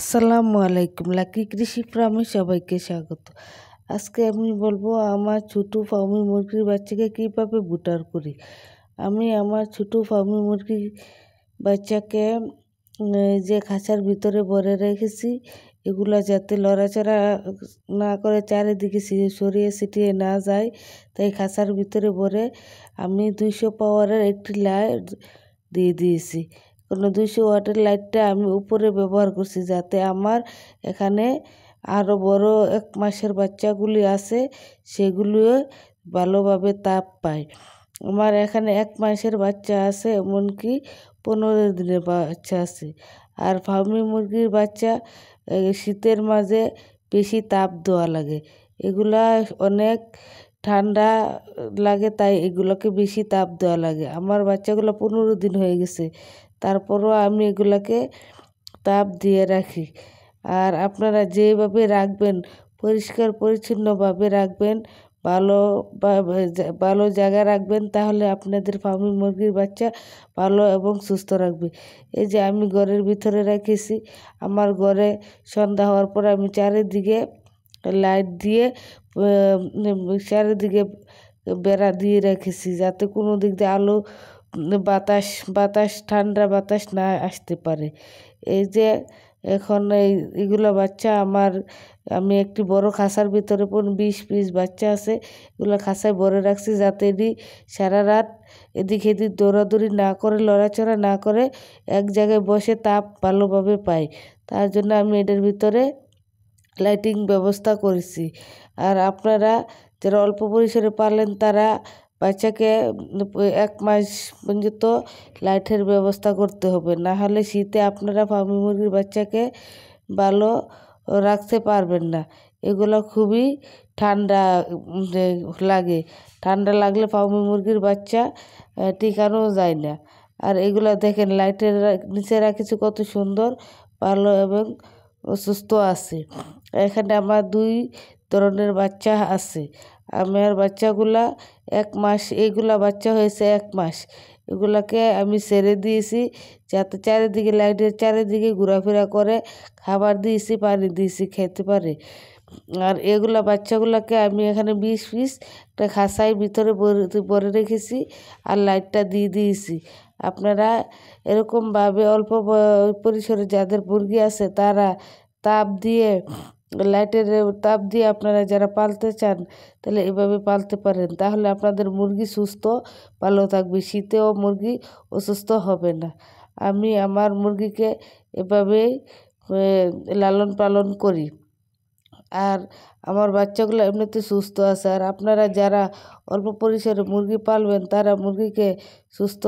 আসসালামু আলাইকুম, লাকি কৃষি ফার্মে সবাইকে স্বাগত। আজকে আমি বলবো আমার ছোটো ফার্মি মুরগির বাচ্চাকে কীভাবে বুটার করি। আমি আমার ছোটো ফার্মি মুরগির বাচ্চাকে যে খাঁচার ভিতরে ভরে রেখেছি, এগুলা যাতে লড়াচড়া না করে, চারিদিকে সরিয়ে ছিটিয়ে না যায়, তাই খাঁচার ভিতরে ভরে আমি 200 পাওয়ারের একটি লাইট দিয়ে দিয়েছি। 200 ওয়াটের লাইটটা আমি উপরে ব্যবহার করছি, যাতে আমার এখানে আরও বড় 1 মাসের বাচ্চাগুলি আছে, সেগুলিও ভালোভাবে তাপ পায়। আমার এখানে 1 মাসের বাচ্চা আছে, এমনকি 15 দিনের বাচ্চা আছে। আর ফার্মি মুরগির বাচ্চা শীতের মাঝে বেশি তাপ দেওয়া লাগে, এগুলা অনেক ঠান্ডা লাগে, তাই এগুলোকে বেশি তাপ দেওয়া লাগে। আমার বাচ্চাগুলো 15 দিন হয়ে গেছে, তারপরও আমি এগুলাকে তাপ দিয়ে রাখি। আর আপনারা যেভাবে রাখবেন, পরিষ্কার পরিচ্ছন্নভাবে রাখবেন, ভালো জায়গায় রাখবেন, তাহলে আপনাদের ফার্মি মুরগির বাচ্চা ভালো এবং সুস্থ রাখবে। এই যে আমি ঘরের ভিতরে রেখেছি, আমার ঘরে সন্ধ্যা হওয়ার পর আমি চারিদিকে লাইট দিয়ে চারিদিকে বেড়া দিয়ে রেখেছি, যাতে কোনো দিক দিয়ে আলো বাতাস ঠান্ডা বাতাস না আসতে পারে। এই যে এখন এইগুলো বাচ্চা আমি একটি বড় খাঁচার ভিতরে 20 পিস বাচ্চা আছে, এগুলো খাঁচায় ভরে রাখছি, যাতে সারা রাত এদিক এদিক দৌড়াদৌড়ি না করে, লড়াচড়া না করে, এক জায়গায় বসে তাপ ভালোভাবে পায়। তার জন্য আমি এটার ভিতরে লাইটিং ব্যবস্থা করেছি। আর আপনারা যারা অল্প পরিসরে পারলেন, তারা বাচ্চাকে 1 মাস পর্যন্ত লাইটের ব্যবস্থা করতে হবে, না হলে শীতে আপনারা ফার্মি মুরগির বাচ্চাকে ভালো রাখতে পারবেন না। এগুলো খুবই ঠান্ডা লাগে, ঠান্ডা লাগলে ফার্মি মুরগির বাচ্চা টিকানো যায় না। আর এগুলো দেখেন, লাইটের নিচে রাখেছি কত সুন্দর, ভালো এবং সুস্থ আছে। এখানে আমার 2 ধরনের বাচ্চা আছে। আমার বাচ্চাগুলা 1 মাস, এইগুলা বাচ্চা হয়েছে 1 মাস। এগুলাকে আমি ছেড়ে দিয়েছি, যাতে চারিদিকে লাইটের চারিদিকে ঘোরাফেরা করে, খাবার দিয়েছি, পানি দিয়েছি, খেতে পারে। আর এগুলা বাচ্চাগুলাকে আমি এখানে 20 পিস একটা খাঁচায় ভিতরে ভরে রেখেছি, আর লাইটটা দিয়ে দিয়েছি। আপনারা এরকমভাবে অল্প পরিসরে যাদের মুরগি আছে, তারা লাইটের তাপ দিয়ে আপনারা যারা পালতে চান, তাহলে এভাবে পালতে পারেন, তাহলে আপনাদের মুরগি সুস্থ ভালো থাকবে, শীতেও মুরগি অসুস্থ হবে না। আমি আমার মুরগিকে এভাবেই লালন পালন করি, আর আমার বাচ্চাগুলো এমনিতে সুস্থ আছে। আর আপনারা যারা অল্প পরিসরে মুরগি পালবেন, তারা মুরগিকে সুস্থ